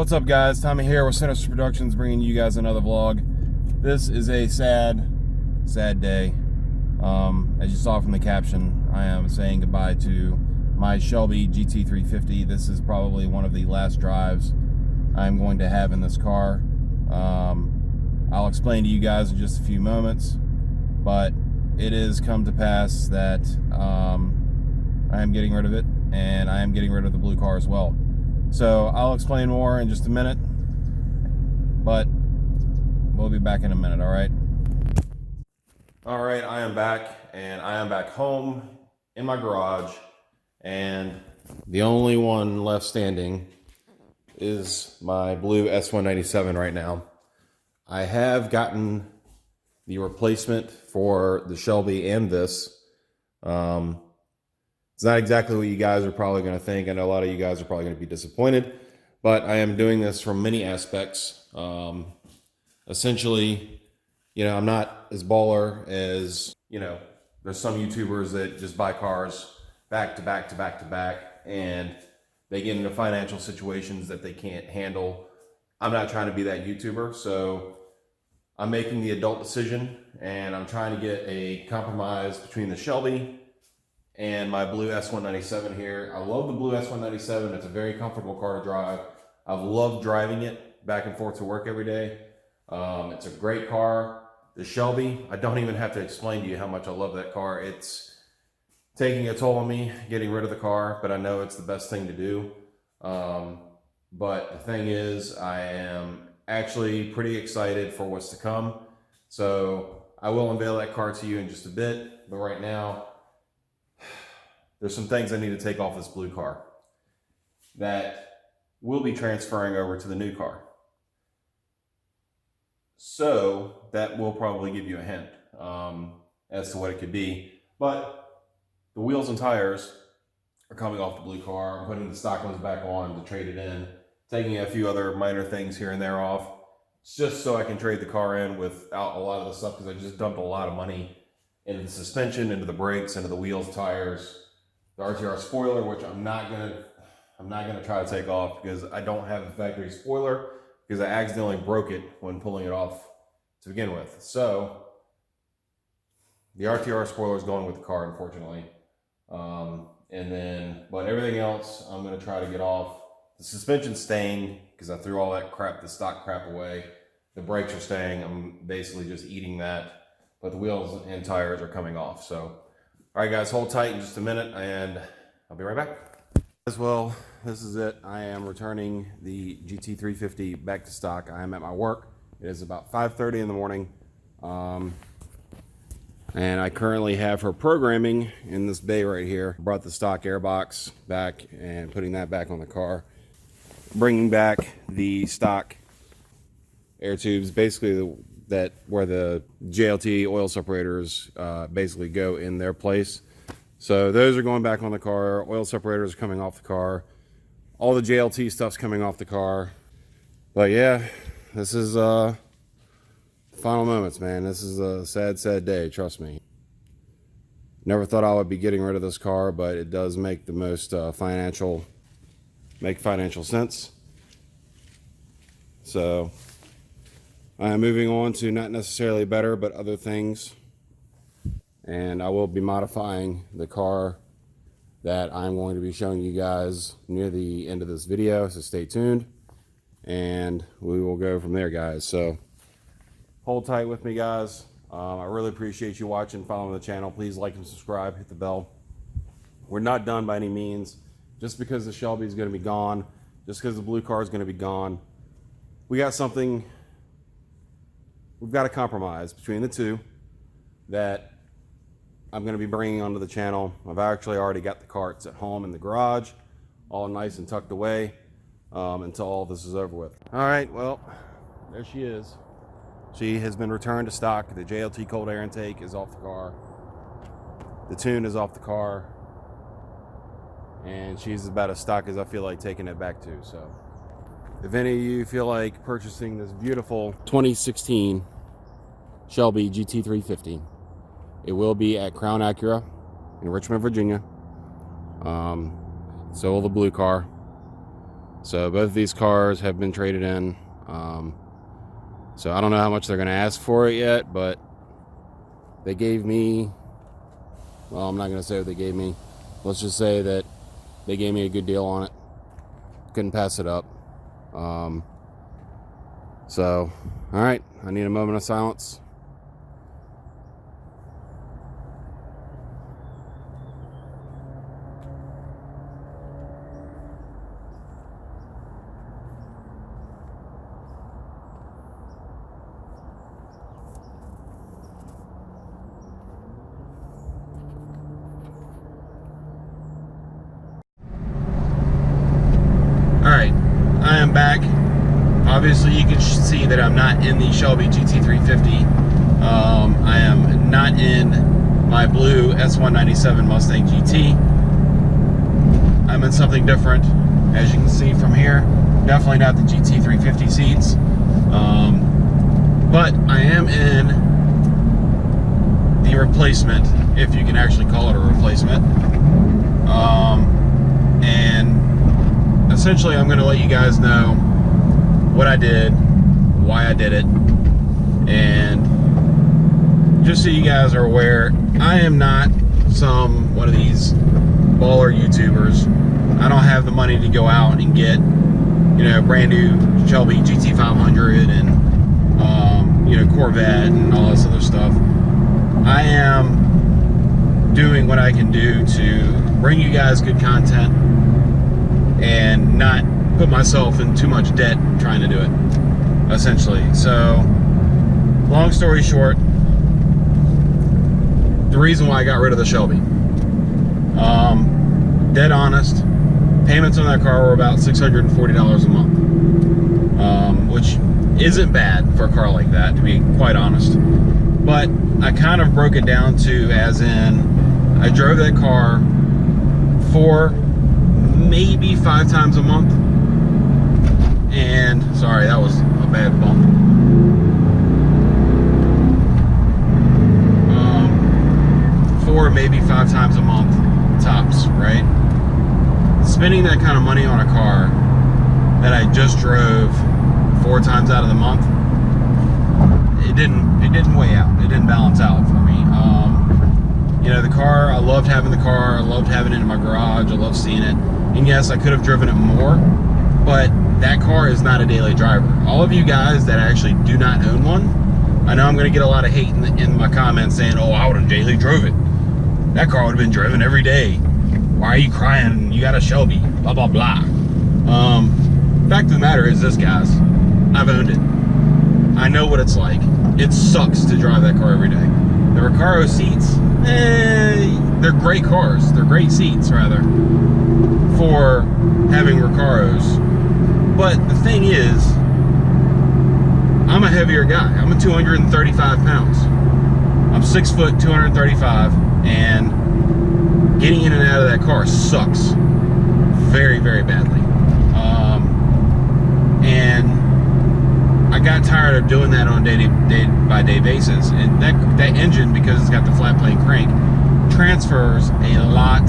What's up, guys? Tommy here with Sinister Productions, bringing you guys another vlog. This is a sad day. As you saw from the caption, I am saying goodbye to my Shelby GT350. This is probably one of the last drives I'm going to have in this car. I'll explain to you guys in just a few moments, but it has come to pass that I am getting rid of it, and I am getting rid of the blue car as well. So I'll explain more in just a minute, but we'll be back in a minute, all right? All right, I am back, and I am back home in my garage, and the only one left standing is my blue S197 right now. I have gotten the replacement for the Shelby and this. It's not exactly what you guys are probably going to think. I know a lot of you guys are probably going to be disappointed, but I am doing this from many aspects. Essentially, I'm not as baller as, there's some YouTubers that just buy cars back to back to back to back, and they get into financial situations that they can't handle. I'm not trying to be that YouTuber, so I'm making the adult decision, and I'm trying to get a compromise between the Shelby and my blue S197 here. I love the blue S197. It's a very comfortable car to drive. I've loved driving it back and forth to work every day. It's a great car. The Shelby, I don't even have to explain to you how much I love that car. It's taking a toll on me, getting rid of the car, but I know it's the best thing to do. But the thing is, I am actually pretty excited for what's to come. So I will unveil that car to you in just a bit, but right now, there's some things I need to take off this blue car that will be transferring over to the new car. So that will probably give you a hint as to what it could be. But the wheels and tires are coming off the blue car. I'm putting the stock ones back on to trade it in, taking a few other minor things here and there off, just so I can trade the car in without a lot of the stuff, because I just dumped a lot of money into the suspension, into the brakes, into the wheels, tires, the RTR spoiler, which I'm not gonna try to take off because I don't have the factory spoiler, because I accidentally broke it when pulling it off to begin with. So the RTR spoiler is going with the car, unfortunately. But everything else I'm gonna try to get off. The suspension's staying because I threw all that crap, the stock crap, away. The brakes are staying. I'm basically just eating that, but the wheels and tires are coming off. So, all right, guys, hold tight in just a minute, and I'll be right back. As well, this is it. I am returning the GT350 back to stock. I am at my work. It is about 5:30 in the morning, and I currently have her programming in this bay right here. Brought the stock airbox back and putting that back on the car. Bringing back the stock air tubes, basically where the JLT oil separators basically go in their place. So those are going back on the car. Oil separators are coming off the car. All the JLT stuff's coming off the car. But yeah, this is final moments, man. This is a sad day, trust me. Never thought I would be getting rid of this car, but it does make the most financial sense. So I am moving on to not necessarily better, but other things. And I will be modifying the car that I'm going to be showing you guys near the end of this video, so stay tuned. And we will go from there, guys. So hold tight with me, guys. I really appreciate you watching, following the channel. Please like and subscribe, hit the bell. We're not done by any means. Just because the Shelby is going to be gone, just because the blue car is going to be gone, we got something. We've got a compromise between the two that I'm going to be bringing onto the channel. I've actually already got the carts at home in the garage, all nice and tucked away until all this is over with. All right, well, there she is. She has been returned to stock. The JLT cold air intake is off the car. The tune is off the car. And she's about as stock as I feel like taking it back to. So if any of you feel like purchasing this beautiful 2016 Shelby GT350, it will be at Crown Acura in Richmond, Virginia. So will the blue car. So both of these cars have been traded in. So I don't know how much they're going to ask for it yet, but they gave me, well, I'm not going to say what they gave me. Let's just say that they gave me a good deal on it. Couldn't pass it up. So, all right, I need a moment of silence. Alright, I am back. Obviously you can see that I'm not in the Shelby GT350. I am not in my blue S197 Mustang GT. I'm in something different, as you can see from here. Definitely not the GT350 seats. But I am in the replacement, if you can actually call it a replacement. And essentially I'm going to let you guys know what I did, why I did it, and just so you guys are aware, I am not one of these baller YouTubers. I don't have the money to go out and get, you know, brand new Shelby GT500 and, you know, Corvette and all this other stuff. I am doing what I can do to bring you guys good content and not put myself in too much debt trying to do it, essentially. So, long story short, the reason why I got rid of the Shelby, dead honest, payments on that car were about $640 a month, which isn't bad for a car like that, to be quite honest. But I kind of broke it down to, as in, I drove that car 4, maybe 5 times a month. And sorry, that was a bad bump. 4, maybe 5 times a month tops, right? Spending that kind of money on a car that I just drove 4 times out of the month, it didn't weigh out. It didn't balance out for me. You know, the car, I loved having the car. I loved having it in my garage. I loved seeing it. And yes, I could have driven it more, but that car is not a daily driver. All of you guys that actually do not own one, I know I'm going to get a lot of hate in my comments saying, oh, I would have daily drove it. That car would have been driven every day. Why are you crying? You got a Shelby, blah, blah, blah. Fact of the matter is this, guys. I've owned it. I know what it's like. It sucks to drive that car every day. The Recaro seats, they're great cars. They're great seats, rather, for having Recaros. But the thing is, I'm a heavier guy. I'm 235 pounds. I'm 6 foot, 235, and getting in and out of that car sucks very, very badly. And I got tired of doing that on a day-by-day basis. And that engine, because it's got the flat plane crank, transfers a lot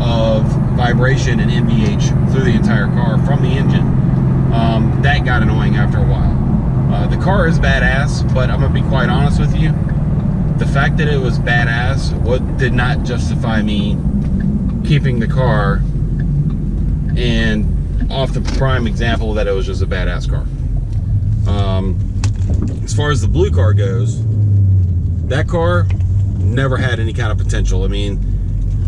of vibration and NVH through the entire car from the engine. That got annoying after a while. The car is badass, but I'm gonna be quite honest with you. The fact that it was badass did not justify me keeping the car, and off the prime example that it was just a badass car. As far as the blue car goes, that car never had any kind of potential. I mean,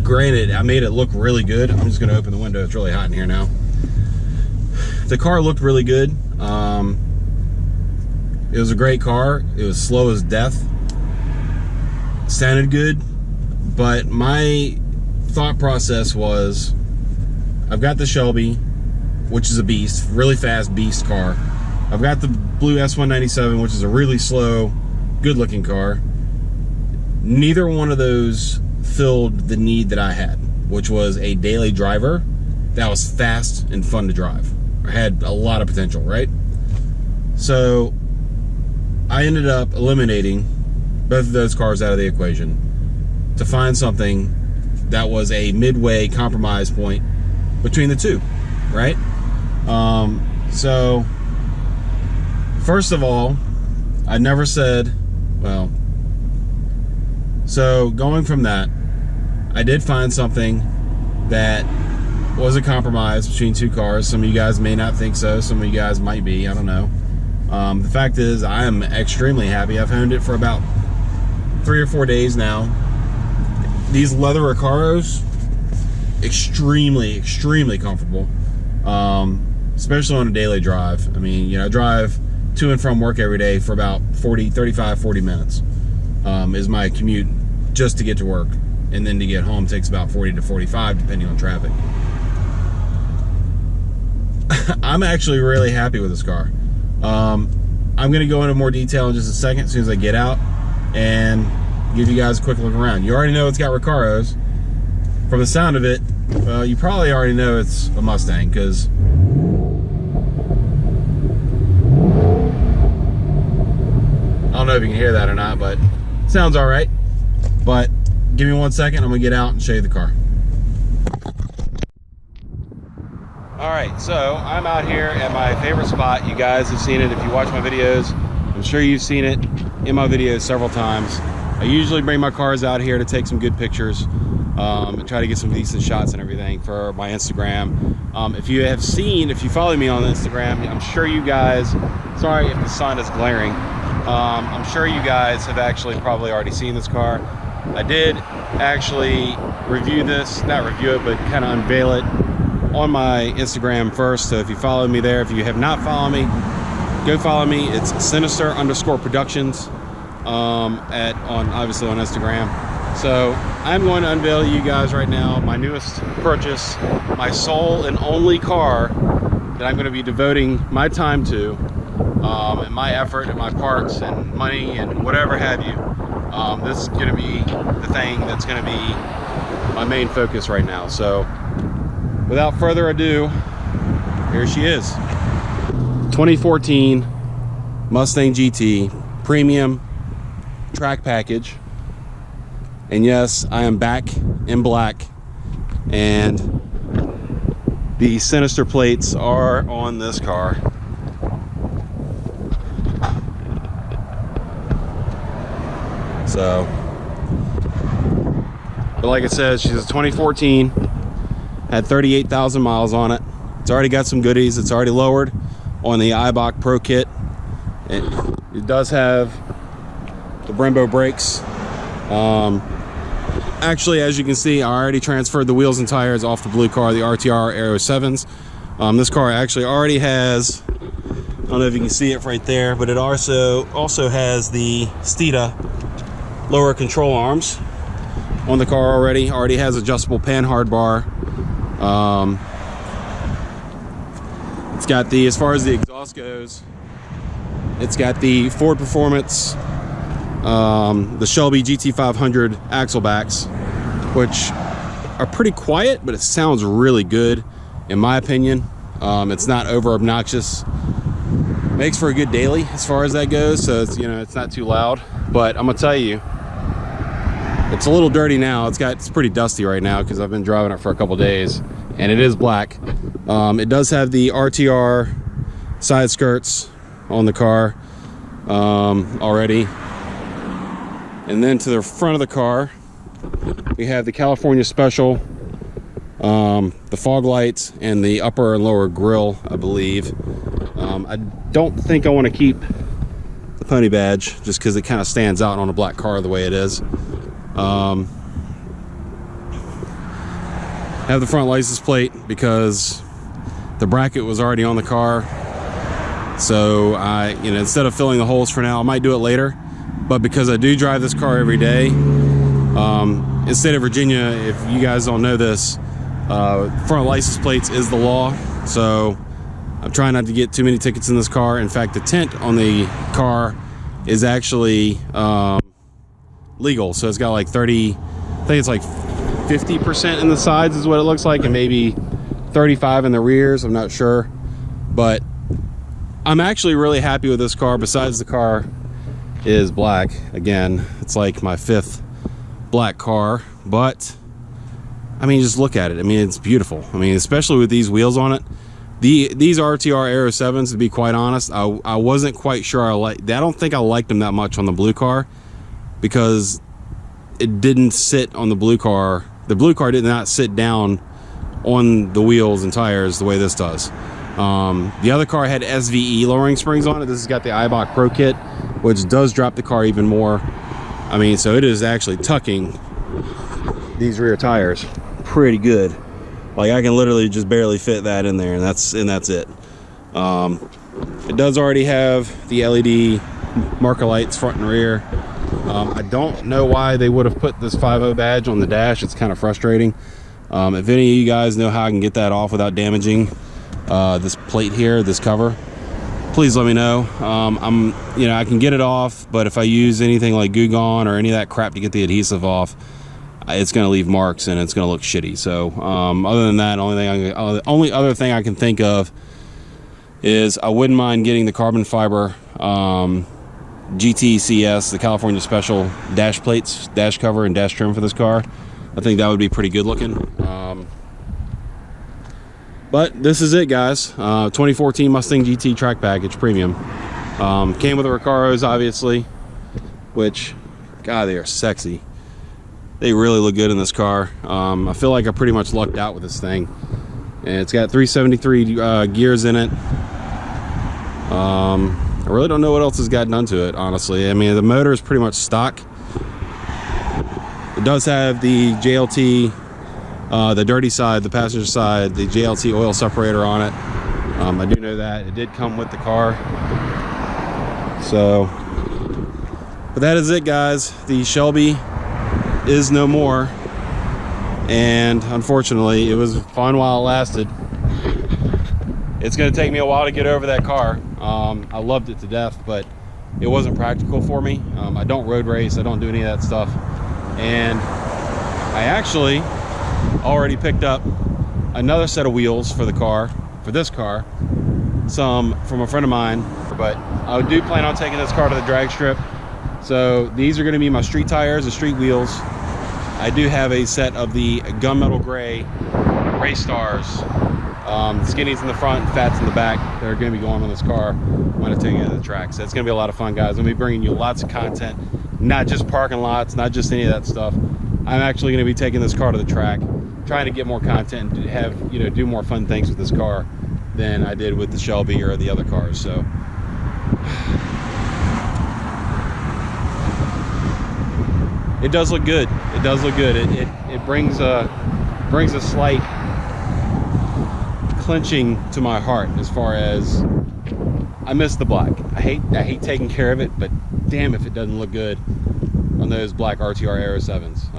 granted, I made it look really good. I'm just gonna open the window, it's really hot in here now. The car looked really good. It was a great car. It was slow as death. Sounded good, but my thought process was, I've got the Shelby, which is a beast, really fast beast car. I've got the blue S197, which is a really slow, good looking car. Neither one of those filled the need that I had, which was a daily driver that was fast and fun to drive. I had a lot of potential, right? So I ended up eliminating both of those cars out of the equation to find something that was a midway compromise point between the two, right? So first of all, I never said, well, so going from that, I did find something that was a compromise between two cars. Some of you guys may not think so. Some of you guys might be, I don't know. The fact is, I am extremely happy. I've owned it for about 3 or 4 days now. These leather Recaros, extremely, extremely comfortable. Especially on a daily drive. I mean, you know, I drive to and from work every day for about 35, 40 minutes is my commute just to get to work. And then to get home takes about 40 to 45 depending on traffic. I'm actually really happy with this car. I'm going to go into more detail in just a second as soon as I get out and give you guys a quick look around. You already know it's got Recaros. From the sound of it, well, you probably already know it's a Mustang because I don't know if you can hear that or not, but it sounds all right. But give me 1 second, I'm gonna get out and show you the car. All right, so I'm out here at my favorite spot. You guys have seen it if you watch my videos. I'm sure you've seen it in my videos several times. I usually bring my cars out here to take some good pictures and try to get some decent shots and everything for my Instagram. If you follow me on Instagram, I'm sure you guys, sorry if the sun is glaring, I'm sure you guys have actually probably already seen this car. I did actually review this, not review it, but kind of unveil it on my Instagram first. So if you follow me there, if you have not followed me, go follow me. It's Sinister_Productions obviously on Instagram. So I'm going to unveil to you guys right now my newest purchase, my sole and only car that I'm going to be devoting my time to, and my effort and my parts and money and whatever have you. This is going to be the thing that's going to be my main focus right now. So without further ado, here she is. 2014 Mustang GT Premium Track Package. And yes, I am back in black, and the Sinister plates are on this car. So, but like I said, she's a 2014, had 38,000 miles on it. It's already got some goodies. It's already lowered on the Eibach Pro Kit. It does have the Brembo brakes. Actually, as you can see, I already transferred the wheels and tires off the blue car, the RTR Aero 7s. This car actually already has, I don't know if you can see it right there, but it also has the Steeda lower control arms on the car already. Already has adjustable panhard bar. It's got the, as far as the exhaust goes, it's got the Ford Performance, the Shelby GT500 axle backs, which are pretty quiet, but it sounds really good in my opinion. It's not over obnoxious, makes for a good daily as far as that goes. So it's, you know, it's not too loud, but I'm gonna tell you, it's a little dirty now. It's pretty dusty right now because I've been driving it for a couple days, and it is black. It does have the RTR side skirts on the car already. And then to the front of the car, we have the California Special, the fog lights, and the upper and lower grille, I believe. I don't think I want to keep the pony badge just because it kind of stands out on a black car the way it is. Have the front license plate because the bracket was already on the car. So instead of filling the holes for now, I might do it later. But because I do drive this car every day, in the state of Virginia, if you guys don't know this, front license plates is the law. So I'm trying not to get too many tickets in this car. In fact, the tint on the car is actually legal. So it's got like 30, I think it's like 50% in the sides is what it looks like, and maybe 35 in the rears. I'm not sure. But I'm actually really happy with this car. Besides the car is black. Again, it's like my 5th black car, but I mean, just look at it. I mean, it's beautiful. I mean, especially with these wheels on it. These RTR Aero 7s, to be quite honest, I wasn't quite sure I don't think I liked them that much on the blue car, because it didn't sit on the blue car. The blue car did not sit down on the wheels and tires the way this does. The other car had SVE lowering springs on it. This has got the Ibach Pro kit, which does drop the car even more. I mean, so it is actually tucking these rear tires pretty good. Like, I can literally just barely fit that in there, and that's it. It does already have the LED marker lights front and rear. I don't know why they would have put this 5.0 badge on the dash. It's kind of frustrating. If any of you guys know how I can get that off without damaging this plate here, this cover, please let me know. I can get it off, but if I use anything like Goo Gone or any of that crap to get the adhesive off, it's going to leave marks and it's going to look shitty. So other than that, only other thing I can think of is I wouldn't mind getting the carbon fiber GTCS, the California Special dash plates, dash cover, and dash trim for this car. I think that would be pretty good looking. But this is it, guys. 2014 Mustang GT track package premium. Came with the Recaros, obviously, which, God, they are sexy. They really look good in this car. I feel like I pretty much lucked out with this thing. And it's got 373 gears in it. I really don't know what else has got done to it, honestly. I mean, the motor is pretty much stock. It does have the JLT, the dirty side, the passenger side, the JLT oil separator on it. I do know that. It did come with the car. So, but that is it, guys. The Shelby is no more, and unfortunately it was fun while it lasted. It's going to take me a while to get over that car. I loved it to death, but it wasn't practical for me. I don't road race, I don't do any of that stuff, and I actually already picked up another set of wheels for the car, for this car, some from a friend of mine. But I do plan on taking this car to the drag strip. So these are going to be my street tires, the street wheels. I do have a set of the gunmetal gray race stars, skinnies in the front, fats in the back. They're going to be going on this car when I take it to the track. So it's going to be a lot of fun, guys. I'm going to be bringing you lots of content, not just parking lots, not just any of that stuff. I'm actually going to be taking this car to the track, trying to get more content and have, do more fun things with this car than I did with the Shelby or the other cars. So it does look good. It does look good. It brings a slight clenching to my heart as far as I miss the black. I hate taking care of it, but damn if it doesn't look good on those black RTR Aero 7s.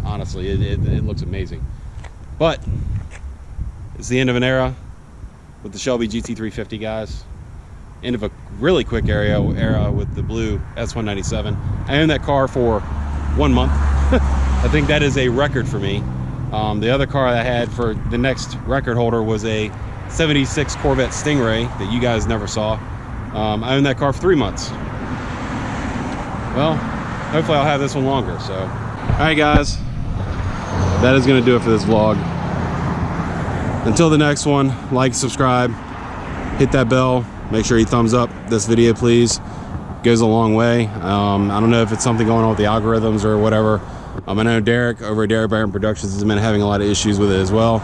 Honestly, it looks amazing. But it's the end of an era with the Shelby GT350, guys. End of a really quick era with the blue S197. I owned that car for 1 month. I think that is a record for me. The other car I had for the next record holder was a 76 Corvette Stingray that you guys never saw. I owned that car for 3 months. Well, hopefully I'll have this one longer. So, all right, guys, that is going to do it for this vlog. Until the next one, like, subscribe, hit that bell, make sure you thumbs up this video, please. Goes a long way. I don't know if it's something going on with the algorithms or whatever. I know Derek over at Derek Barron Productions has been having a lot of issues with it as well.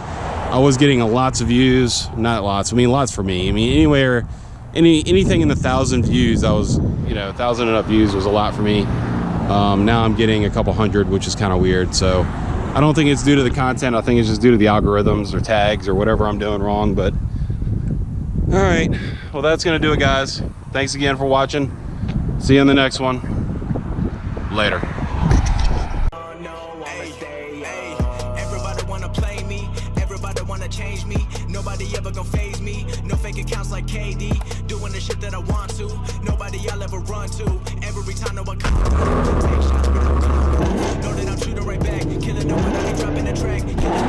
I was getting lots of views, not lots, I mean lots for me. I mean anything in the 1,000 views, I was, 1,000 and up views was a lot for me. Now I'm getting a couple hundred, which is kind of weird. So I don't think it's due to the content. I think it's just due to the algorithms or tags or whatever I'm doing wrong. But all right, well, that's gonna do it, guys. Thanks again for watching. See you in the next one. Later. Everybody wanna play me, everybody wanna change me. Nobody ever gonna phase me. No fake accounts like KD. Doing the shit that I want to. Nobody I'll ever run to. Every time no one comes, take shots, but I'm gone. Know that I'm shooting right back. Killing no one, I be dropping the track. Killing no one,